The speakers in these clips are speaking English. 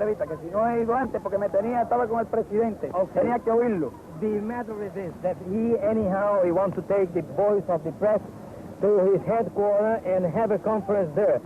entrevista, que si no he ido antes porque estaba con el presidente. Okay. Tenía que oírlo. The matter is this, that he wants to take the voice of the press to his headquarters and have a conference there.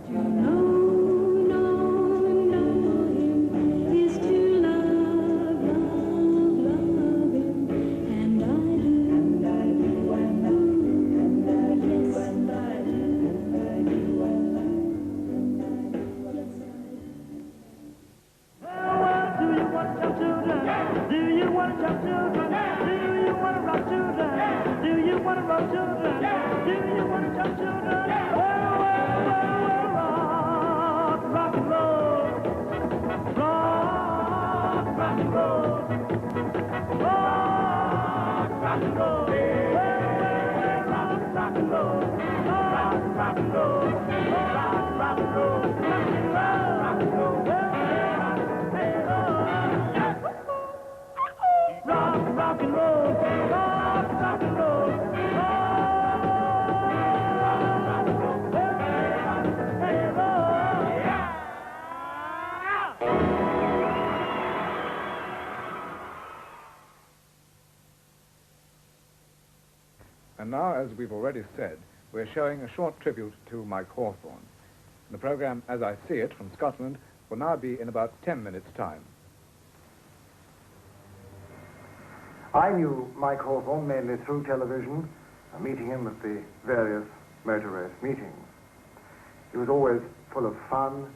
And now, as we've already said, we're showing a short tribute to Mike Hawthorn. The program, as I see it, from Scotland, will now be in about 10 minutes' time. I knew Mike Hawthorn mainly through television, meeting him at the various motor race meetings. He was always full of fun,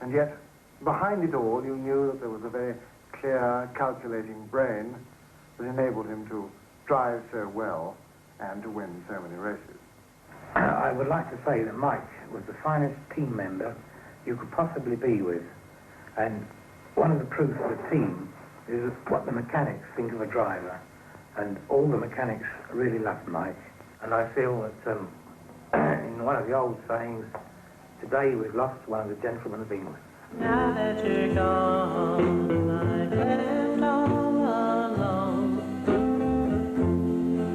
and yet, behind it all, you knew that there was a very clear, calculating brain that enabled him to drive so well and to win so many races. I would like to say that Mike was the finest team member you could possibly be with. And one of the proofs of a team is what the mechanics think of a driver. And all the mechanics really loved Mike. And I feel that in one of the old sayings, today we've lost one of the gentlemen of England. Now that you're gone, I'm left all alone,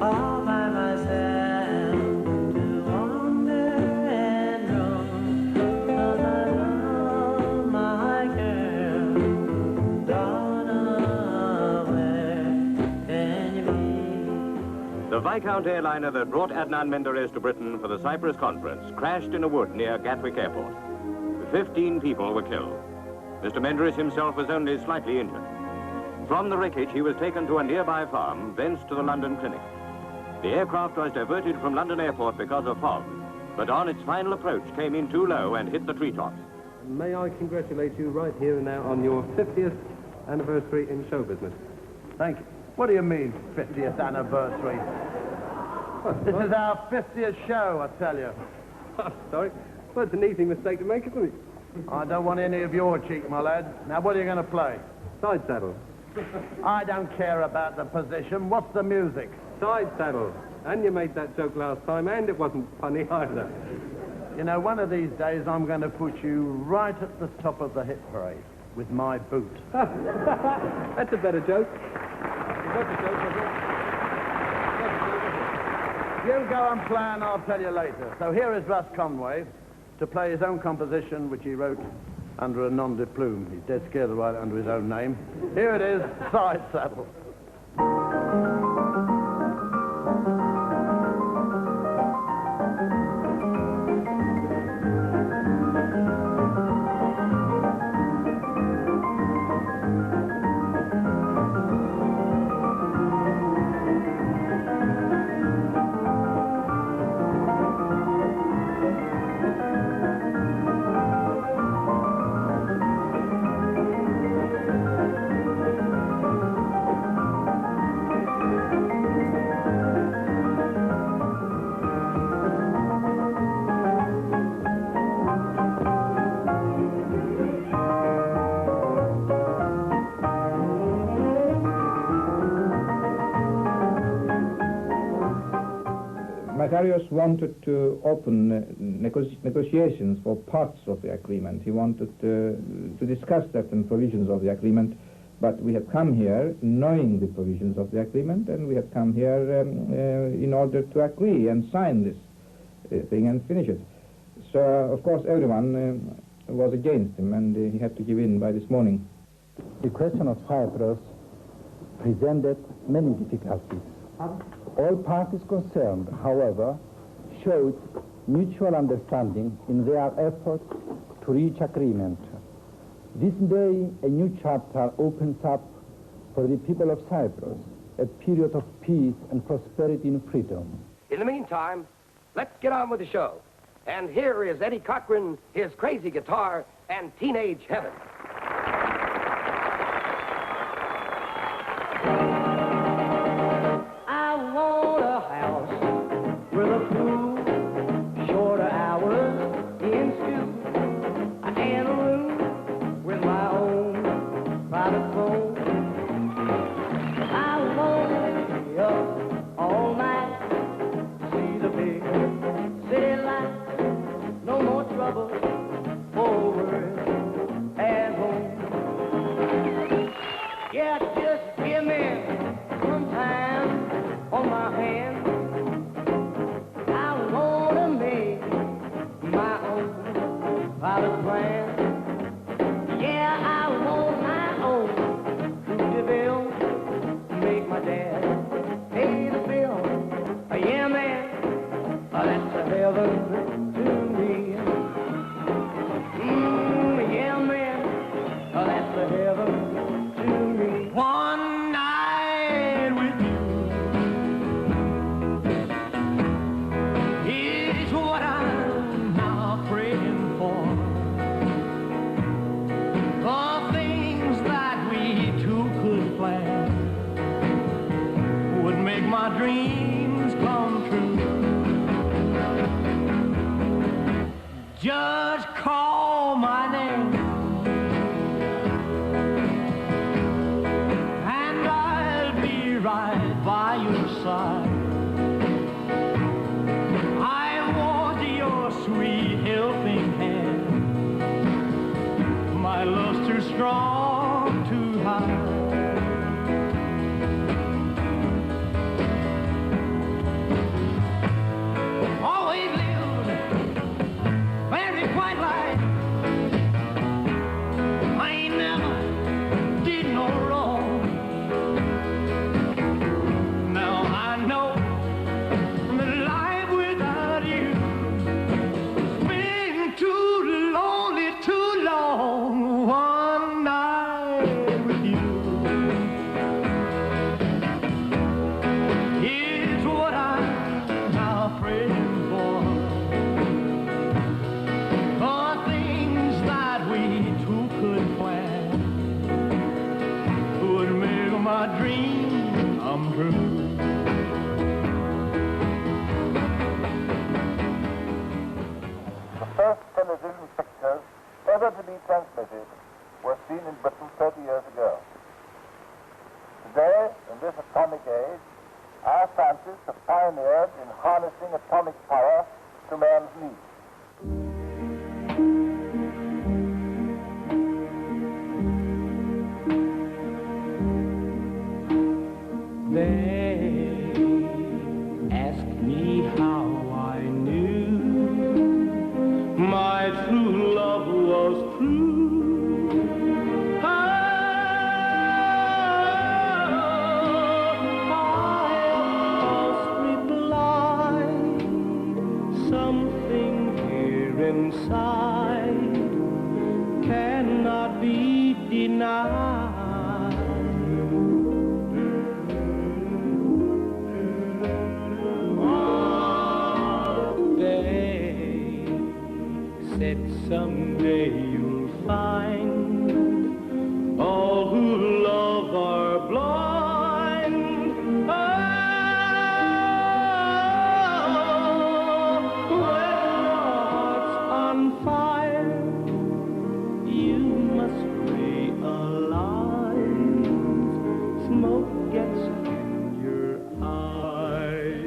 all by myself, to wander and roam, 'cause I love my girl, Donna, where can you be? The Viscount airliner that brought Adnan Menderes to Britain for the Cyprus conference crashed in a wood near Gatwick Airport. 15 people were killed. Mr. Menderes himself was only slightly injured. From the wreckage, he was taken to a nearby farm, thence to the London clinic. The aircraft was diverted from London Airport because of fog, but on its final approach came in too low and hit the treetops. May I congratulate you right here and now on your 50th anniversary in show business. Thank you. What do you mean, 50th anniversary? This is our 50th show, I tell you. Sorry. Well, it's an easy mistake to make, isn't it? I don't want any of your cheek, my lad. Now, what are you going to play? Side saddle. I don't care about the position. What's the music? Side saddle. And you made that joke last time, and it wasn't funny either. You know, one of these days, I'm going to put you right at the top of the hit parade with my boot. That's a better joke. That's a joke, wasn't it? You go and plan, I'll tell you later. So here is Russ Conway to play his own composition, which he wrote under a nom de plume. He's dead scared to write it under his own name. Here it is, Side Saddle. Makarios wanted to open negotiations for parts of the agreement. He wanted to discuss certain provisions of the agreement, but we have come here knowing the provisions of the agreement, and we have come here in order to agree and sign this thing and finish it. So, of course, everyone was against him, and he had to give in by this morning. The question of Cyprus presented many difficulties. All parties concerned, however, showed mutual understanding in their efforts to reach agreement. This day, a new chapter opens up for the people of Cyprus, a period of peace and prosperity and freedom. In the meantime, let's get on with the show. And here is Eddie Cochran, his crazy guitar, and Teenage Heaven. I want a house with a pool, shorter hours in school, and a room with my own private phone. I want to be up all night, see the big city lights, no more trouble or worries at home. Yeah, just give me some time on my hand. I want to make my own private plan. Yeah, I want my own Cruschev bill, make my dad pay the bill. Yeah, man, that's a heaven to me. Yeah, man, that's a heaven to me. One night with you is what I'm now praying for. The things that we two could plan would make my dreams come true. Just call my name and I'll be right by your side. I want your sweet helping hand. My love's too strong to hide. Always lived very quiet life. I ain't never did no wrong. Now I know that life without you has been too lonely, too long. One night with you is what I'm now praying for. The things that we two could plan would make my dream come true. The first television pictures ever to be transmitted were seen in Britain 30 years ago. Today, in this atomic age, our scientists have pioneered in harnessing atomic power to man's needs. They ask me how I knew my true love was true. I must reply, something here inside cannot be denied. Someday you'll find all who love are blind. Oh, when heart's on fire, you must realize smoke gets in your eye.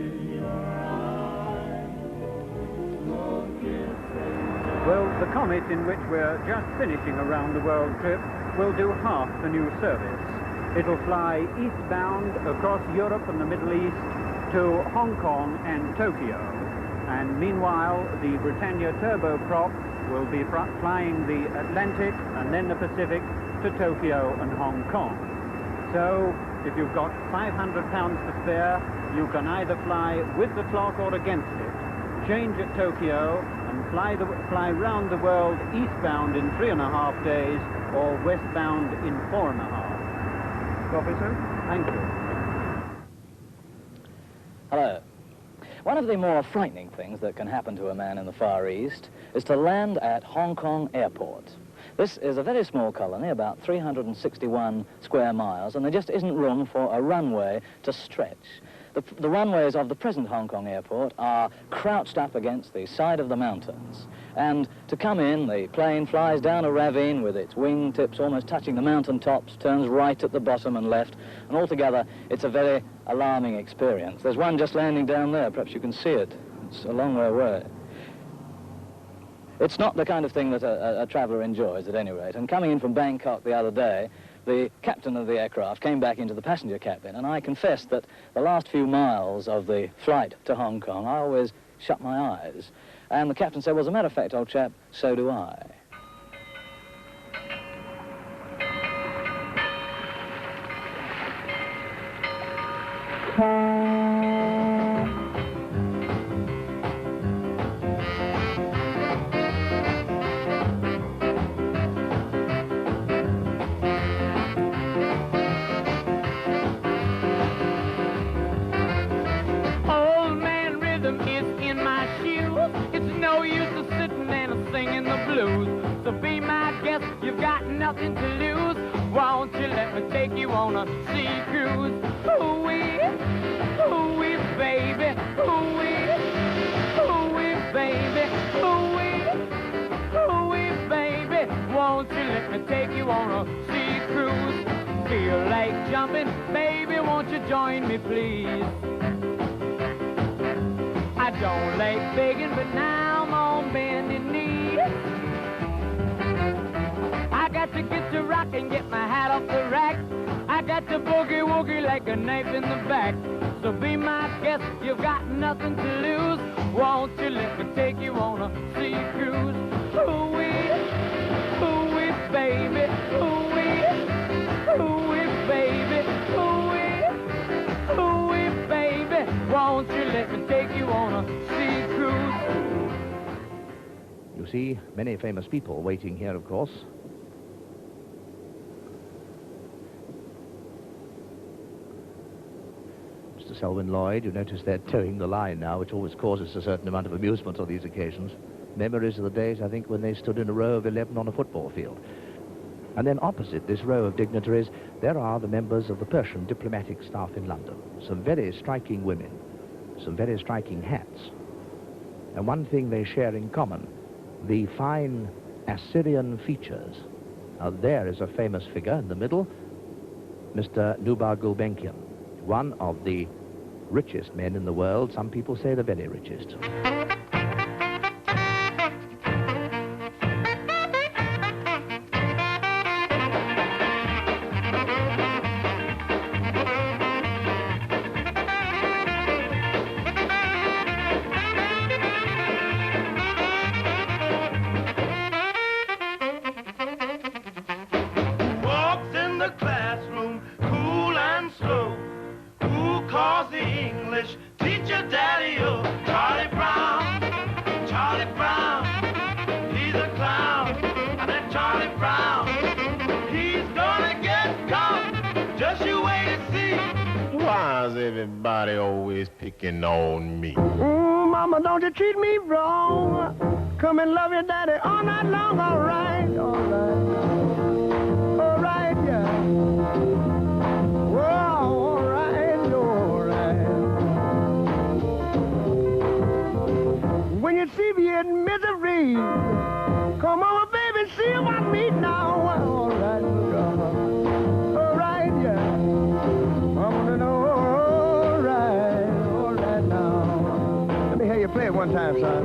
Smoke gets in. Well, the comet in which we're just finishing a round-the-world trip will do half the new service. It'll fly eastbound across Europe and the Middle East to Hong Kong and Tokyo. And meanwhile, the Britannia turboprop will be flying the Atlantic and then the Pacific to Tokyo and Hong Kong. So if you've got £500 to spare, you can either fly with the clock or against it, change at Tokyo and fly round the world eastbound in 3.5 days or westbound in 4.5. Coffee, sir? Thank you. Hello. One of the more frightening things that can happen to a man in the Far East is to land at Hong Kong Airport. This is a very small colony, about 361 square miles, and there just isn't room for a runway to stretch. The runways of the present Hong Kong airport are crouched up against the side of the mountains. And to come in, the plane flies down a ravine with its wing tips almost touching the mountain tops, turns right at the bottom and left, and altogether it's a very alarming experience. There's one just landing down there, perhaps you can see it. It's a long way away. It's not the kind of thing that a traveller enjoys, at any rate. And coming in from Bangkok the other day, the captain of the aircraft came back into the passenger cabin, and I confess that the last few miles of the flight to Hong Kong, I always shut my eyes. And the captain said, well, as a matter of fact, old chap, so do I. Nothing to lose. Won't you let me take you on a sea cruise? Ooh-wee, baby. Ooh-wee, baby. Ooh-wee, baby. Won't you let me take you on a sea cruise? Feel like jumping, baby, won't you join me, please? I don't like begging, but now I'm on bending knee. I got to get to rock and get my hat off the rack. I got to boogie-woogie like a knife in the back. So be my guest, you've got nothing to lose. Won't you let me take you on a sea cruise? Ooh-wee, baby. Ooh-wee, baby. Ooh-wee, baby. Won't you let me take you on a sea cruise? You see many famous people waiting here, of course. Selwyn Lloyd, you notice they're towing the line now, which always causes a certain amount of amusement on these occasions. Memories of the days, I think, when they stood in a row of 11 on a football field. And then opposite this row of dignitaries, there are the members of the Persian diplomatic staff in London. Some very striking women, some very striking hats. And one thing they share in common, the fine Assyrian features. Now there is a famous figure in the middle, Mr. Nubar Gulbenkian, one of the richest men in the world. Some people say the very richest. Walks in the classroom, cool and slow. Who calls the English teacher daddy-o? Charlie Brown, he's a clown. And that Charlie Brown, he's gonna get caught. Just you wait and see. Why is everybody always picking on me? Mama, don't you treat me wrong. Come and love your daddy all night long. All right, yeah. Whoa, all right. When you see me in misery, come on, baby, see about me now. All right, yeah. I'm gonna know, all right now. Let me hear you play it one time, son.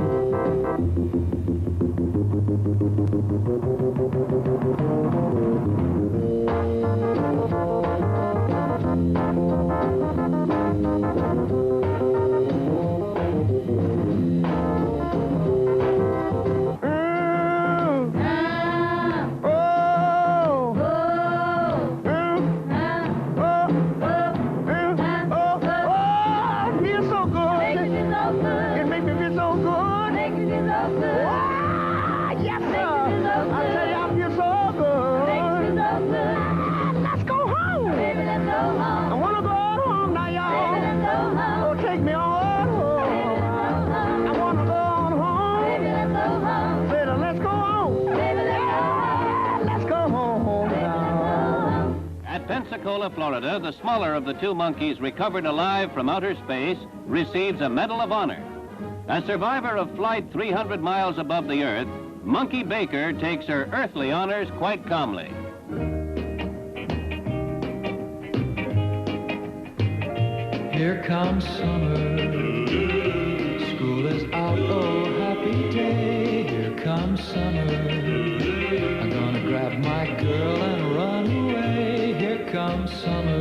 Pensacola, Florida, the smaller of the two monkeys recovered alive from outer space receives a Medal of Honor. A survivor of flight 300 miles above the Earth, Monkey Baker takes her earthly honors quite calmly. Here comes summer, school is out, oh happy day. Here comes summer, I'm gonna grab my girl and run away. Here comes summer,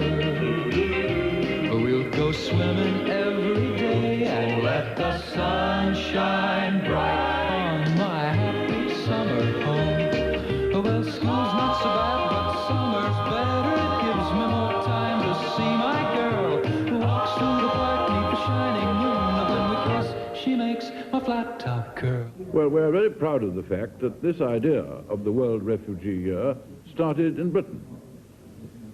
we'll go swimming every day and let the sun shine bright on my happy summer home. Well, school's not so bad, but summer's better. It gives me more time to see my girl who walks through the park neath the shining moon. Then we kiss, she makes my flat top curl. Well, we're very proud of the fact that this idea of the World Refugee Year started in Britain.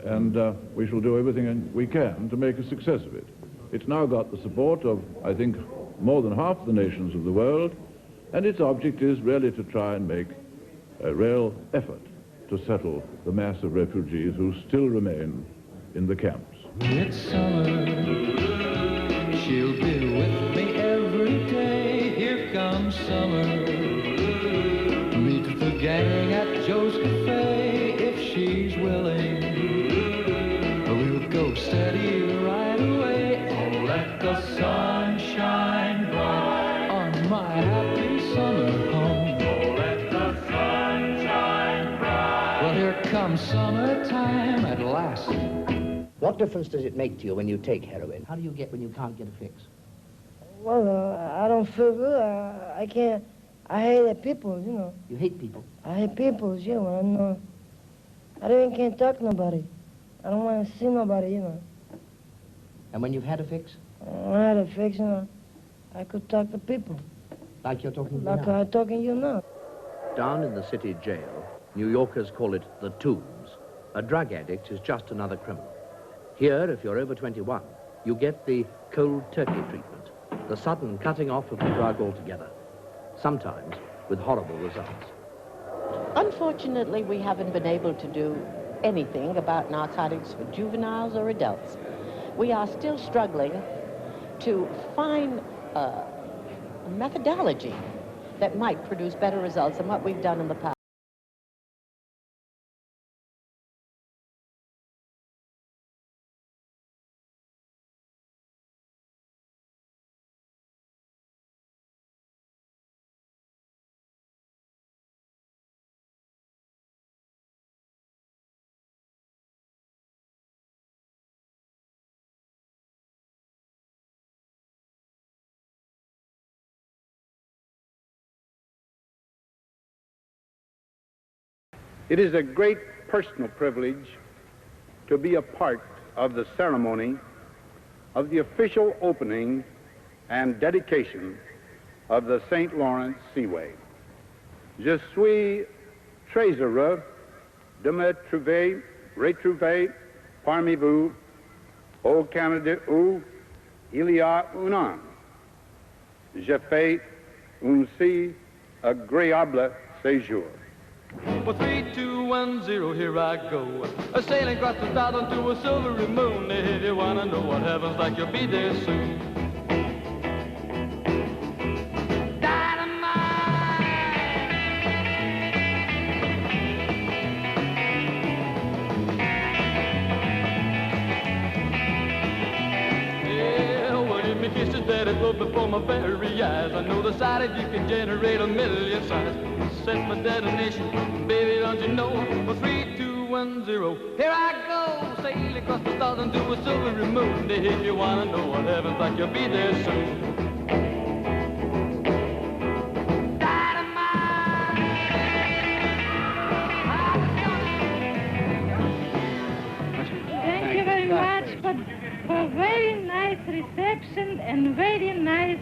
And we shall do everything we can to make a success of it. It's now got the support of, I think, more than half the nations of the world, and its object is really to try and make a real effort to settle the mass of refugees who still remain in the camps. It's summer, she'll be with me every day. Here comes summer, meet the gang at Joe's Cafe if she's willing. We'll go steady right away and let the sun shine bright on my happy summer home. Oh, let the sun shine bright. Well, here comes summertime at last. What difference does it make to you when you take heroin? How do you get when you can't get a fix? Well, I don't feel good. I can't. I hate the people, you know. You hate people? I hate people, you know. I don't can't talk to nobody. I don't want to see nobody, you know. And when you've had a fix? When I had a fix, you know, I could talk to people. Like you're talking to me Like now? I'm talking to you now. Down in the city jail, New Yorkers call it the Tombs. A drug addict is just another criminal. Here, if you're over 21, you get the cold turkey treatment, the sudden cutting off of the drug altogether, sometimes with horrible results. Unfortunately, we haven't been able to do anything about narcotics for juveniles or adults. We are still struggling to find a methodology that might produce better results than what we've done in the past. It is a great personal privilege to be a part of the ceremony of the official opening and dedication of the St. Lawrence Seaway. Je suis très heureux de me retrouver parmi vous au Canada où il y a un an. J'ai fait un si agréable séjour. Well, 3, 2, 1, 0, here I go. Sailing across the southern to a silvery moon. If you wanna know what heaven's like, you'll be there soon. Kisses that it float before my very eyes. I know the sight of you can generate a million sighs. Set my detonation, baby, don't you know? Well, 3, 2, 1, 0, here I go. Sail across the stars and do a silvery moon. If you wanna know what heaven's like, you'll be there soon. Thank you very much for very nice reception and very nice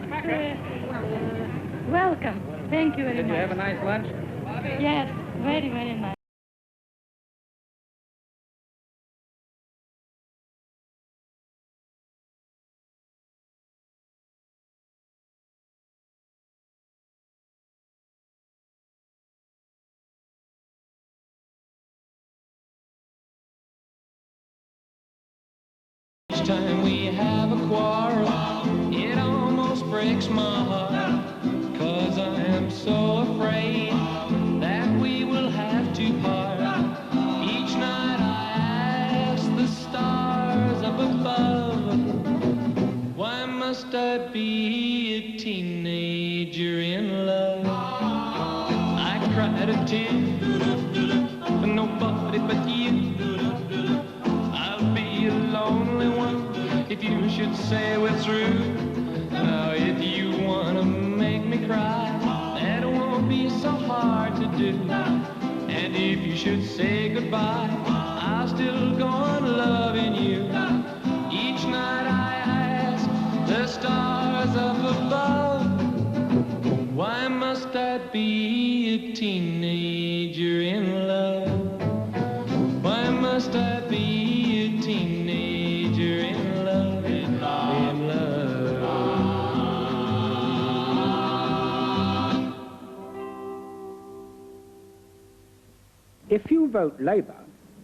welcome. Thank you very much. Did you have a nice lunch? Yes, very, very nice. time we have a quarrel, it almost breaks my heart, 'cause I am so afraid that we will have to part. Each night I ask the stars up above, why must I be a teenager in love? I cried a tear for nobody but you. I'll be a lonely one if you should say we're through. Now if you want to make me cry, that won't be so hard to do. And if you should say goodbye, I'll still go on loving you. Each night I ask the stars up above, why must I be a teenager in love? Why must I be a teenager in love, in love? If you vote Labour,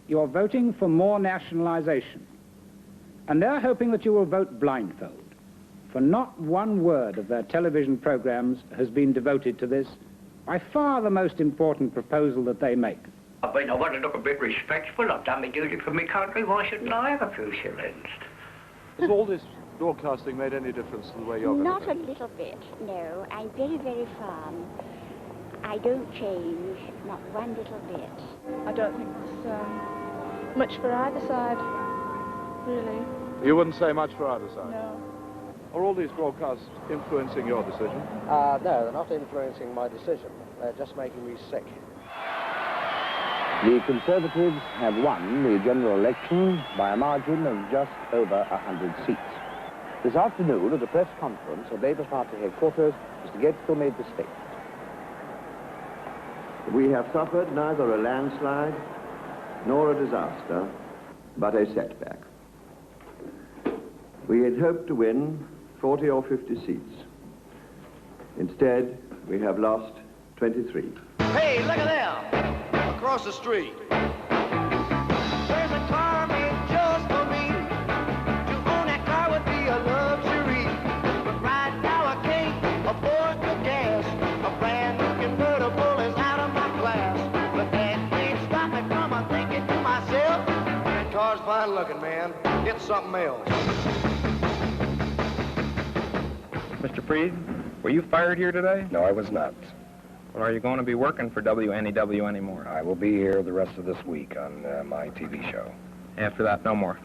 you're voting for more nationalisation. And they're hoping that you will vote blindfold, for not one word of their television programmes has been devoted to this, by far the most important proposal that they make. I mean, I want to look a bit respectful. I've done my duty for my country. Why shouldn't I have a few shillings? Has all this broadcasting made any difference to the way you're going? Not a little bit, no. I'm very, very firm. I don't change, not one little bit. I don't think there's much for either side, really. You wouldn't say much for either side? No. Are all these broadcasts influencing your decision? No, they're not influencing my decision. They're just making me sick. The Conservatives have won the general election by a margin of just over 100 seats. This afternoon, at a press conference at Labour Party headquarters, Mr. Gaiyskell made the statement. We have suffered neither a landslide nor a disaster, but a setback. We had hoped to win 40 or 50 seats. Instead, we have lost 23. Hey, look at them! Across the street. There's a car made just for me. To own that car would be a luxury. But right now I can't afford the gas. A brand new convertible is out of my class. But that ain't stopping from thinking to myself, that car's fine looking, man. It's something else. Mr. Freed, were you fired here today? No, I was not. Well, are you going to be working for WNEW anymore? I will be here the rest of this week on my TV show. After that, no more?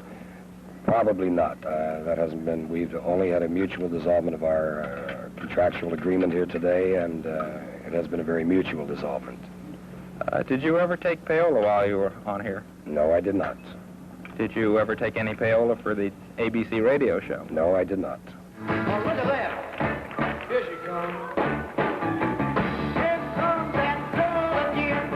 Probably not. That hasn't been, we've only had a mutual dissolvement of our contractual agreement here today, and it has been a very mutual dissolvement. Did you ever take payola while you were on here? No, I did not. Did you ever take any payola for the ABC radio show? No, I did not. Oh, look at that. Here she comes. Here comes that girl again.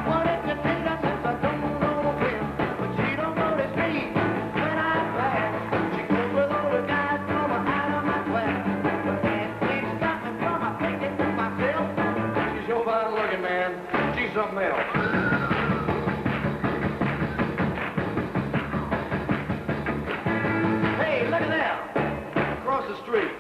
Wanted to take us since I don't know when. But she don't notice me when I pass. She goes with all the guys coming out of my class. But that ain't stopping from thinking to myself, she's so fine looking, man. She's something else. Hey, look at that. Across the street.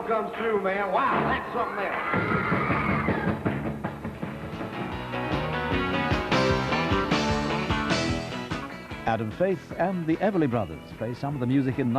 Comes through, man. Wow, that's something else. Adam Faith and the Everly Brothers play some of the music in